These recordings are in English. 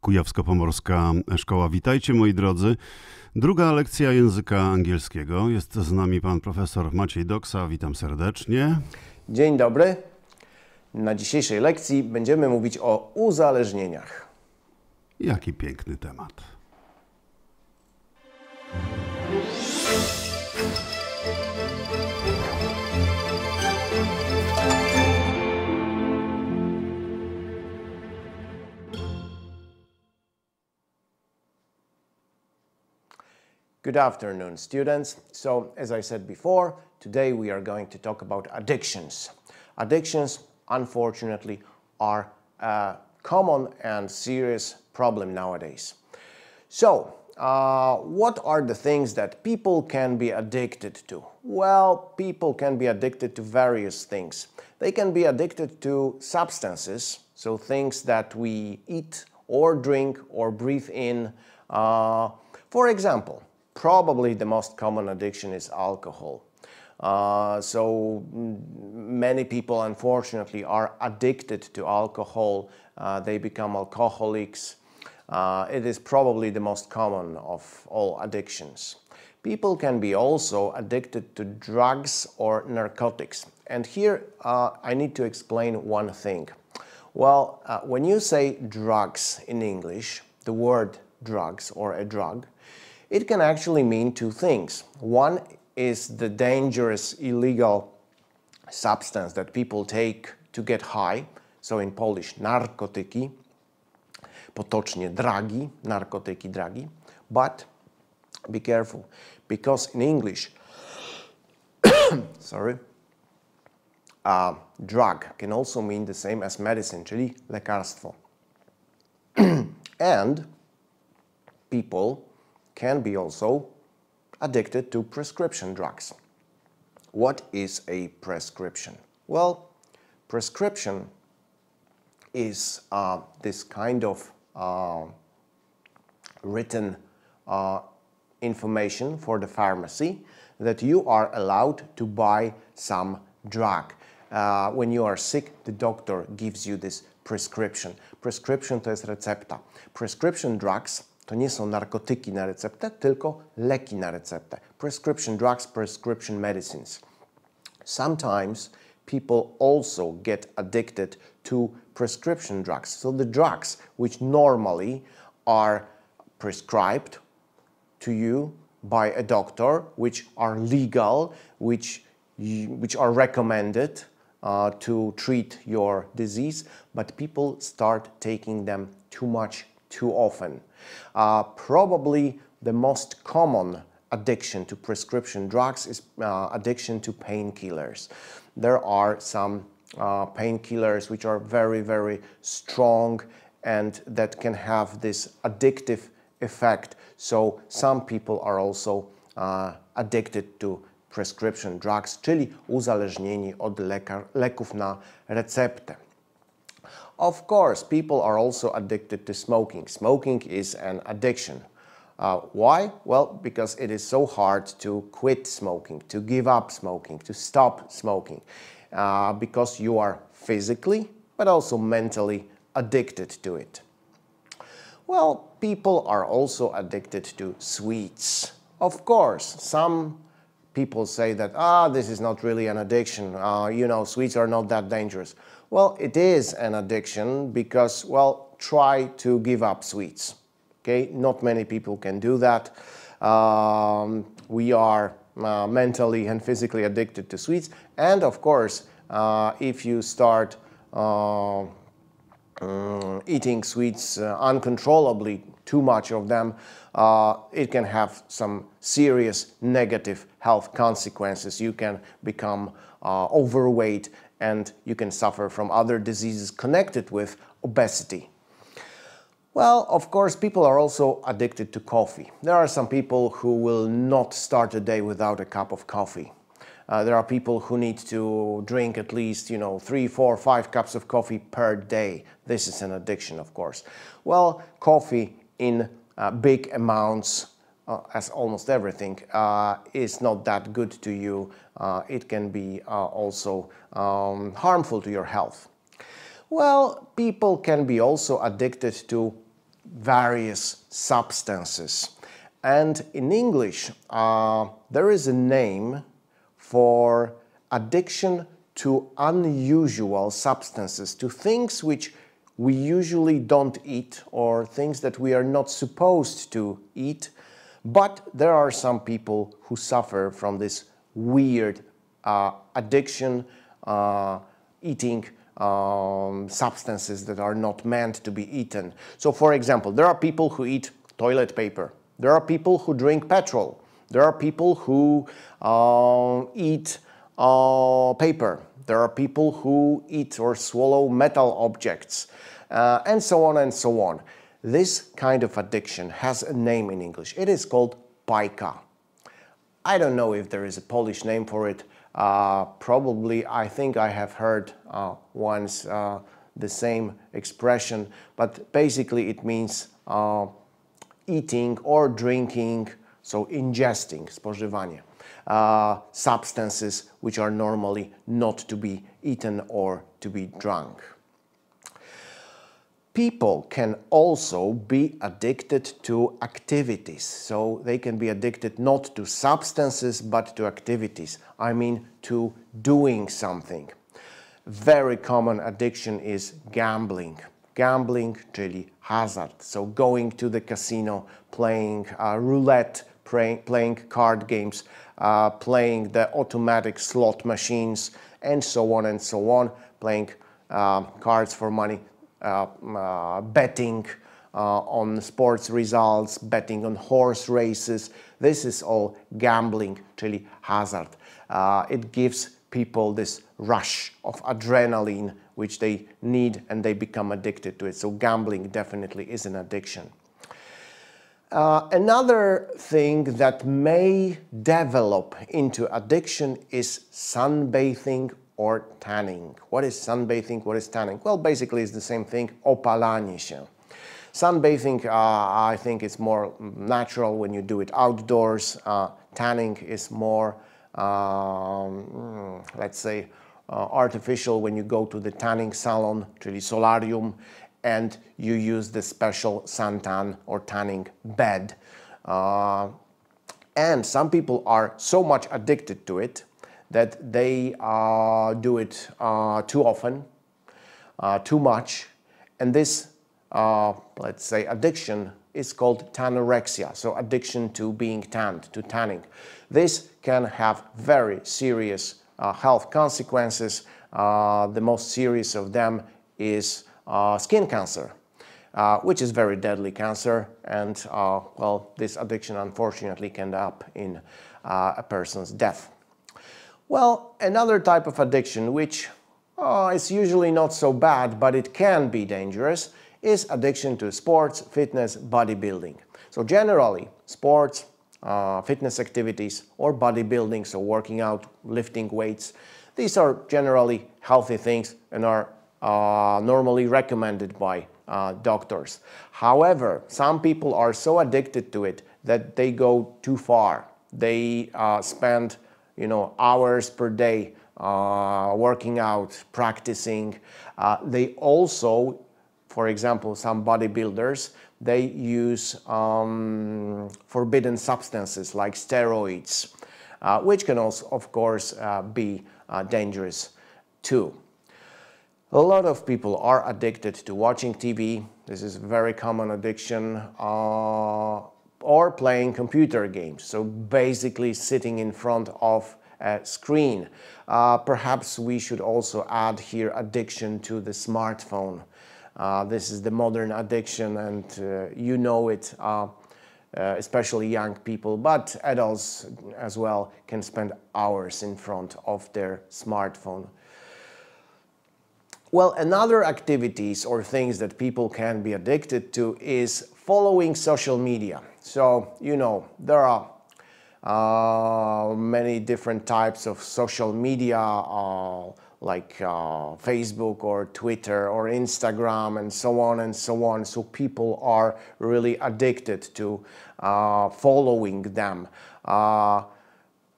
Kujawsko-Pomorska e-Szkoła. Witajcie moi drodzy. Druga lekcja języka angielskiego. Jest z nami pan profesor Maciej Doksa. Witam serdecznie. Dzień dobry. Na dzisiejszej lekcji będziemy mówić o uzależnieniach. Jaki piękny temat. Good afternoon, students. So, as I said before, today we are going to talk about addictions. Addictions, unfortunately, are a common and serious problem nowadays. So, what are the things that people can be addicted to? Well, people can be addicted to various things. They can be addicted to substances, so things that we eat or drink or breathe in. For example, probably the most common addiction is alcohol. So many people, unfortunately, are addicted to alcohol. They become alcoholics. It is probably the most common of all addictions. People can be also addicted to drugs or narcotics. And here I need to explain one thing. Well, when you say drugs in English, the word drugs or a drug, it can actually mean two things. One is the dangerous illegal substance that people take to get high. So in Polish, narkotyki, potocznie dragi, narkotyki, dragi. But be careful, because in English, sorry, drug can also mean the same as medicine, czyli lekarstwo. And people can be also addicted to prescription drugs. What is a prescription? Well, prescription is this kind of written information for the pharmacy that you are allowed to buy some drug. When you are sick, the doctor gives you this prescription. Prescription to jest recepta. Prescription drugs to nie są narkotyki na receptę, tylko leki na receptę. Prescription drugs, prescription medicines. Sometimes people also get addicted to prescription drugs. So the drugs which normally are prescribed to you by a doctor, which are legal, which are recommended to treat your disease, but people start taking them too much, too often. Probably the most common addiction to prescription drugs is addiction to painkillers. There are some painkillers which are very, very strong and that can have this addictive effect. So some people are also addicted to prescription drugs, czyli uzależnieni od leków na receptę. Of course, people are also addicted to smoking. Smoking is an addiction. Why? Well, because it is so hard to quit smoking, to give up smoking, to stop smoking, because you are physically, but also mentally addicted to it. Well, people are also addicted to sweets. Of course, some people say that, this is not really an addiction, you know, sweets are not that dangerous. Well, it is an addiction because, well, try to give up sweets, okay? Not many people can do that. We are mentally and physically addicted to sweets. And, of course, if you start eating sweets uncontrollably, too much of them, it can have some serious negative health consequences. You can become overweight and you can suffer from other diseases connected with obesity. Well, of course, people are also addicted to coffee. There are some people who will not start a day without a cup of coffee. There are people who need to drink at least, 3, 4, 5 cups of coffee per day. This is an addiction, of course. Well, coffee in big amounts, as almost everything, is not that good to you. It can be also harmful to your health. Well, people can be also addicted to various substances. And in English, there is a name for addiction to unusual substances, to things which we usually don't eat or things that we are not supposed to eat, but there are some people who suffer from this weird addiction, eating substances that are not meant to be eaten. So for example, there are people who eat toilet paper. There are people who drink petrol. There are people who eat paper. There are people who eat or swallow metal objects, and so on and so on. This kind of addiction has a name in English. It is called bajka. I don't know if there is a Polish name for it. Probably, I think I have heard once the same expression, but basically it means eating or drinking, so ingesting, spożywanie, substances which are normally not to be eaten or to be drunk. People can also be addicted to activities. So they can be addicted not to substances, but to activities. I mean, to doing something. Very common addiction is gambling. Gambling, czyli hazard. So going to the casino, playing roulette, playing card games, playing the automatic slot machines, and so on and so on, playing cards for money. Betting on sports results, betting on horse races. This is all gambling, czyli hazard. It gives people this rush of adrenaline which they need and they become addicted to it. So gambling definitely is an addiction. Another thing that may develop into addiction is sunbathing or tanning. What is sunbathing? What is tanning? Well, basically it's the same thing, opalanie się. Sunbathing, I think it's more natural when you do it outdoors. Tanning is more, let's say, artificial when you go to the tanning salon, czyli solarium, and you use the special suntan or tanning bed. And some people are so much addicted to it that they do it too often, too much, and this, let's say, addiction is called Tanorexia, so addiction to being tanned, to tanning. This can have very serious health consequences. The most serious of them is skin cancer, which is very deadly cancer, and well, this addiction unfortunately can end up in a person's death. Well, another type of addiction, which is usually not so bad, but it can be dangerous, is addiction to sports, fitness, bodybuilding. So generally, sports, fitness activities, or bodybuilding, so working out, lifting weights, these are generally healthy things and are normally recommended by doctors. However, some people are so addicted to it that they go too far. They spend hours per day working out, practicing. They also, for example, some bodybuilders, they use forbidden substances like steroids, which can also, of course, be dangerous too. A lot of people are addicted to watching TV. This is a very common addiction. Or playing computer games, so basically sitting in front of a screen. Perhaps we should also add here addiction to the smartphone. This is the modern addiction, and you know it, especially young people, but adults as well can spend hours in front of their smartphone. Well, another activities or things that people can be addicted to is following social media. So, there are many different types of social media, like Facebook or Twitter or Instagram and so on and so on. So people are really addicted to following them.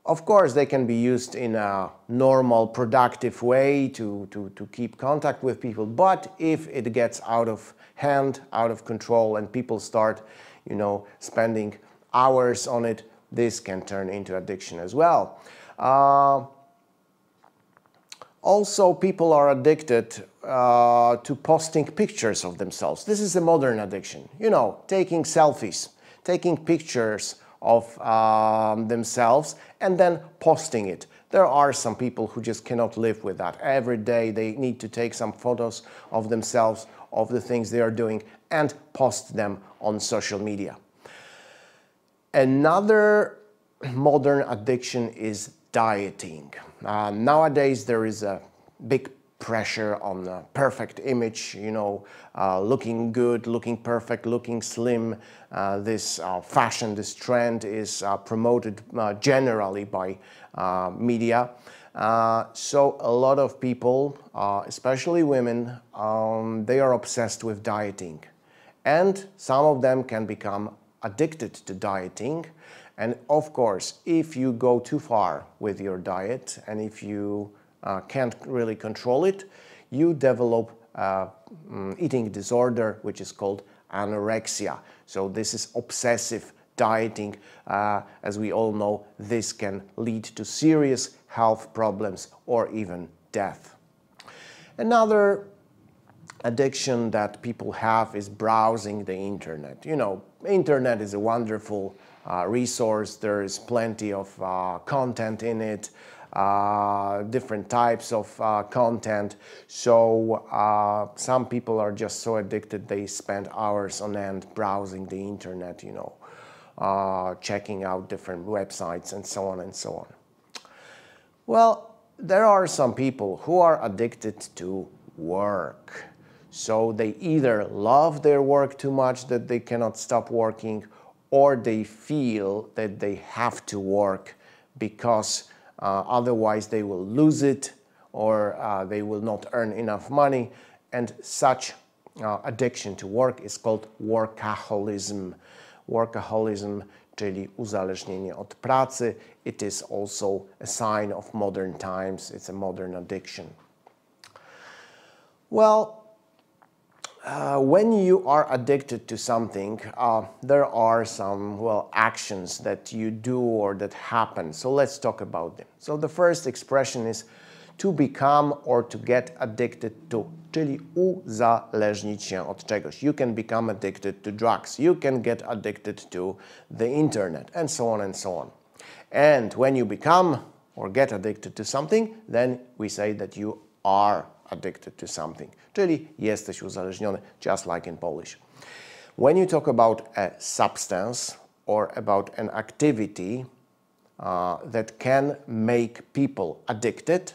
Of course, they can be used in a normal, productive way to keep contact with people, but if it gets out of hand, out of control, and people start, spending hours on it, this can turn into addiction as well. Also, people are addicted to posting pictures of themselves. This is a modern addiction. Taking selfies, taking pictures of themselves and then posting it. There are some people who just cannot live with that. Every day they need to take some photos of themselves, of the things they are doing, and post them on social media. Another modern addiction is dieting. Nowadays there is a big pressure on the perfect image, looking good, looking perfect, looking slim. This fashion, this trend is promoted generally by media. So a lot of people, especially women, they are obsessed with dieting. And some of them can become addicted to dieting. And of course, if you go too far with your diet and if you can't really control it, you develop eating disorder, which is called anorexia. So this is obsessive dieting. As we all know, this can lead to serious health problems or even death. Another addiction that people have is browsing the internet. Internet is a wonderful resource. There is plenty of content in it. Different types of content. So some people are just so addicted they spend hours on end browsing the internet, checking out different websites and so on and so on. Well, there are some people who are addicted to work. So they either love their work too much that they cannot stop working, or they feel that they have to work because otherwise they will lose it, or they will not earn enough money, and such addiction to work is called workaholism. Workaholism, czyli uzależnienie od pracy. It is also a sign of modern times. It's a modern addiction. Well, when you are addicted to something, there are some, actions that you do or that happen. So let's talk about them. So the first expression is to become or to get addicted to, czyli uzależnić się od czegoś. You can become addicted to drugs. You can get addicted to the internet, and so on and so on. And when you become or get addicted to something, then we say that you are addicted to something, czyli jesteś uzależniony, just like in Polish. When you talk about a substance or about an activity that can make people addicted,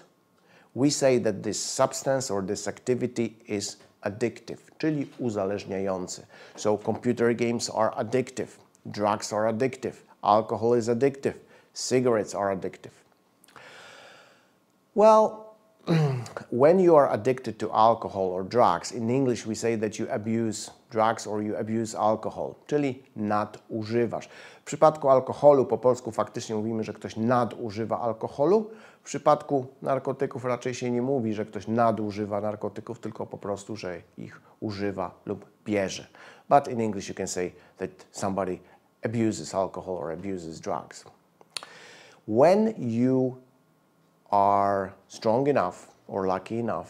we say that this substance or this activity is addictive, czyli uzależniający. So computer games are addictive, drugs are addictive, alcohol is addictive, cigarettes are addictive. Well, when you are addicted to alcohol or drugs, in English we say that you abuse drugs or you abuse alcohol, czyli nadużywasz. W przypadku alkoholu po polsku faktycznie mówimy, że ktoś nadużywa alkoholu. W przypadku narkotyków raczej się nie mówi, że ktoś nadużywa narkotyków, tylko po prostu, że ich używa lub bierze. But in English you can say that somebody abuses alcohol or abuses drugs. When you are strong enough or lucky enough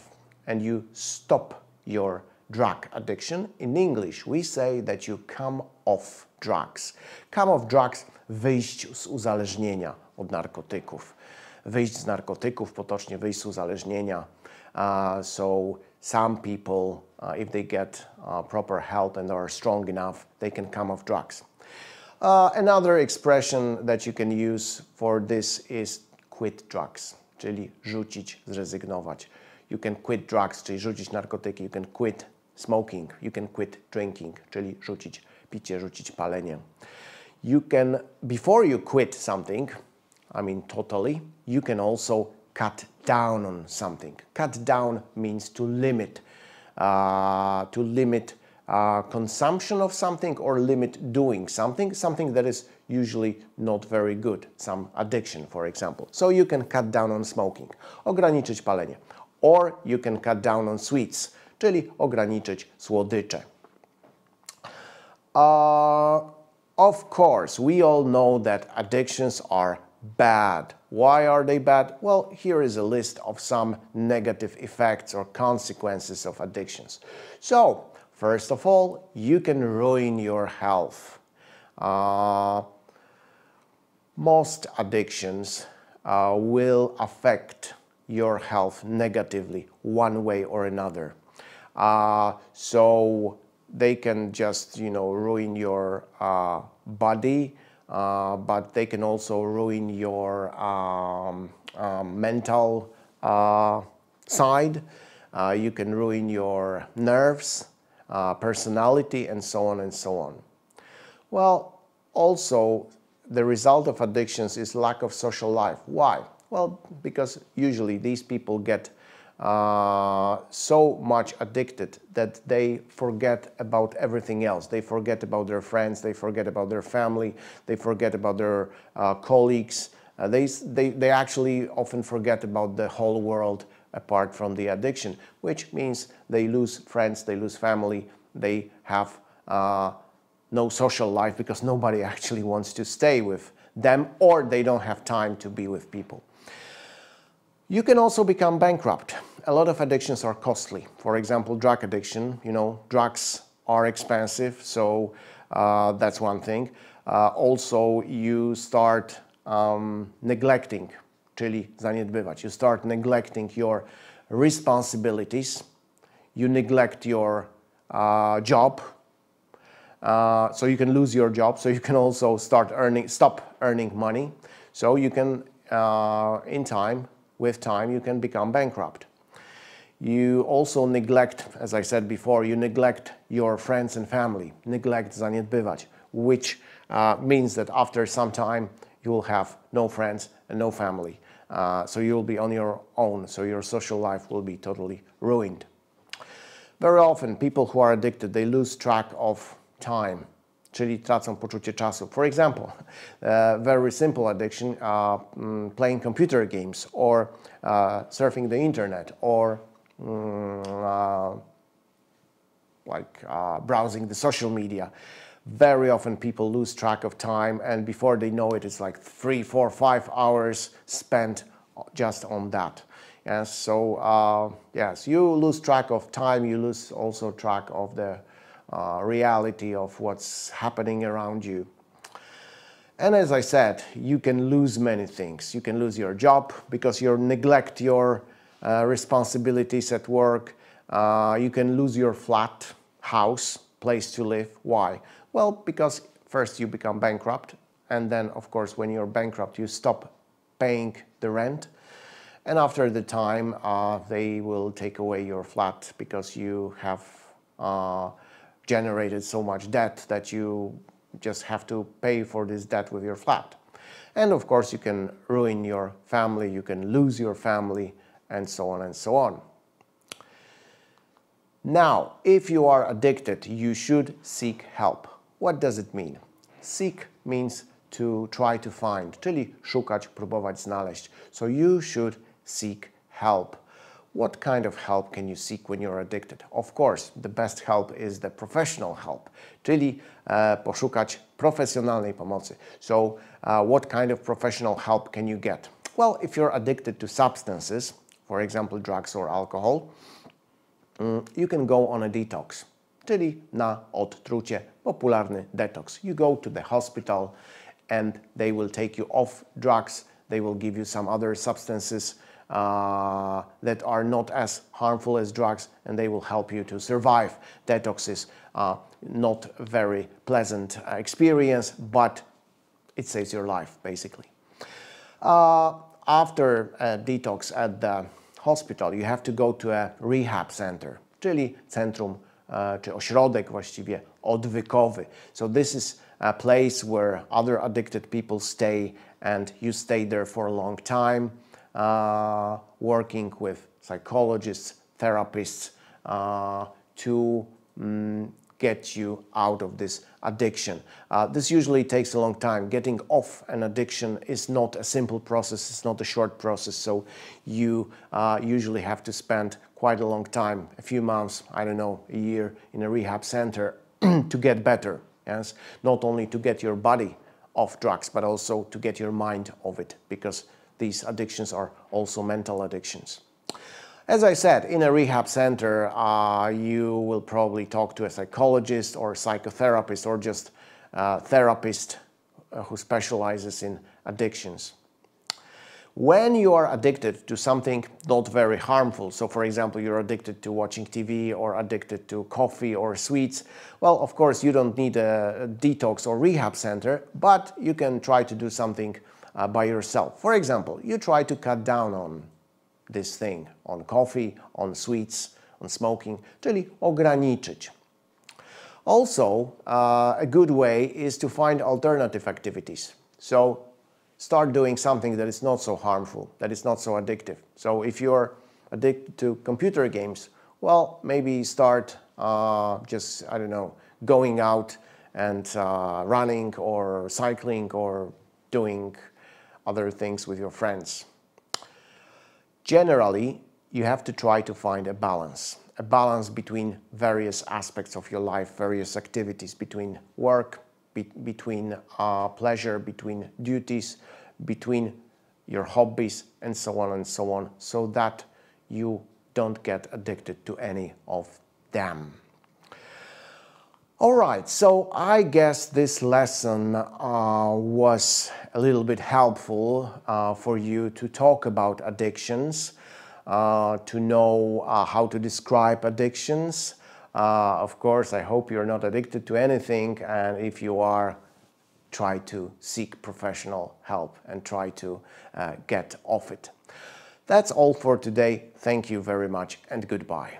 and you stop your drug addiction, in English we say that you come off drugs. Come off drugs, wyjść z uzależnienia od narkotyków. Wyjść z narkotyków, potocznie wyjść z uzależnienia. So some people, if they get proper help and are strong enough, they can come off drugs. Another expression that you can use for this is quit drugs, czyli rzucić, zrezygnować. You can quit drugs, czyli rzucić narkotyki. You can quit smoking. You can quit drinking, czyli rzucić picie, rzucić palenie. You can, before you quit something, I mean totally, you can also cut down on something. Cut down means to limit consumption of something or limit doing something that is usually not very good, some addiction, for example. So you can cut down on smoking, ograniczyć palenie. Or you can cut down on sweets, czyli ograniczyć słodycze. Of course, we all know that addictions are bad. Why are they bad? Well, here is a list of some negative effects or consequences of addictions. So, first of all, you can ruin your health. Most addictions will affect your health negatively one way or another. So they can just, ruin your body, but they can also ruin your mental side. You can ruin your nerves, personality, and so on and so on. Well, also, the result of addictions is lack of social life. Why? Well, because usually these people get so much addicted that they forget about everything else. They forget about their friends, they forget about their family, they forget about their colleagues. They actually often forget about the whole world apart from the addiction, which means they lose friends, they lose family, they have no social life because nobody actually wants to stay with them, or they don't have time to be with people. You can also become bankrupt. A lot of addictions are costly. For example, drug addiction, drugs are expensive, so that's one thing. Also, you start neglecting, czyli zaniedbywać. You start neglecting your responsibilities. You neglect your job. So you can lose your job. So you can also stop earning money. So you can, with time, you can become bankrupt. You also neglect, as I said before, you neglect your friends and family. Neglect, zaniedbywać, which means that after some time you will have no friends and no family. So you will be on your own. So your social life will be totally ruined. Very often, people who are addicted, they lose track of time, czyli tracą poczucie czasu. For example, very simple addiction, playing computer games or surfing the internet or browsing the social media. Very often people lose track of time, and before they know it, it's like 3, 4, 5 hours spent just on that. Yes, so yes, you lose track of time, you lose also track of the reality of what's happening around you. And as I said, you can lose many things. You can lose your job because you neglect your responsibilities at work. You can lose your flat, house, place to live. Why? Well, because first you become bankrupt, and then, of course, when you're bankrupt, you stop paying the rent. And after the time, they will take away your flat because you have generated so much debt that you just have to pay for this debt with your flat. And of course, you can ruin your family, you can lose your family, and so on and so on. Now, if you are addicted, you should seek help. What does it mean? Seek means to try to find, czyli szukać, próbować, znaleźć. So you should seek help. What kind of help can you seek when you're addicted? Of course, the best help is the professional help, czyli poszukać profesjonalnej pomocy. So, what kind of professional help can you get? Well, if you're addicted to substances, for example, drugs or alcohol, you can go on a detox, czyli na odtrucie, popularny detox. You go to the hospital and they will take you off drugs, they will give you some other substances that are not as harmful as drugs, and they will help you to survive. Detox is not a very pleasant experience, but it saves your life, basically. After a detox at the hospital, you have to go to a rehab center, czyli centrum czy ośrodek właściwie odwykowy. So this is a place where other addicted people stay, and you stay there for a long time, working with psychologists, therapists to get you out of this addiction. This usually takes a long time. Getting off an addiction is not a simple process, it's not a short process, so you usually have to spend quite a long time, a few months, I don't know, a year in a rehab center to get better. Yes? Not only to get your body off drugs, but also to get your mind off it, because these addictions are also mental addictions. As I said, in a rehab center, you will probably talk to a psychologist or psychotherapist or just a therapist who specializes in addictions. When you are addicted to something not very harmful, so for example, you're addicted to watching TV or addicted to coffee or sweets, well, of course, you don't need a detox or rehab center, but you can try to do something by yourself. For example, you try to cut down on this thing, on coffee, on sweets, on smoking, czyli ograniczyć. Also, a good way is to find alternative activities. So start doing something that is not so harmful, that is not so addictive. So if you're addicted to computer games, well, maybe start just, I don't know, going out and running or cycling or doing other things with your friends. Generally, you have to try to find a balance between various aspects of your life, various activities, between work, between pleasure, between duties, between your hobbies, and so on, so that you don't get addicted to any of them. All right, so I guess this lesson was a little bit helpful for you to talk about addictions, to know how to describe addictions. Of course, I hope you're not addicted to anything, and if you are, try to seek professional help and try to get off it. That's all for today. Thank you very much and goodbye.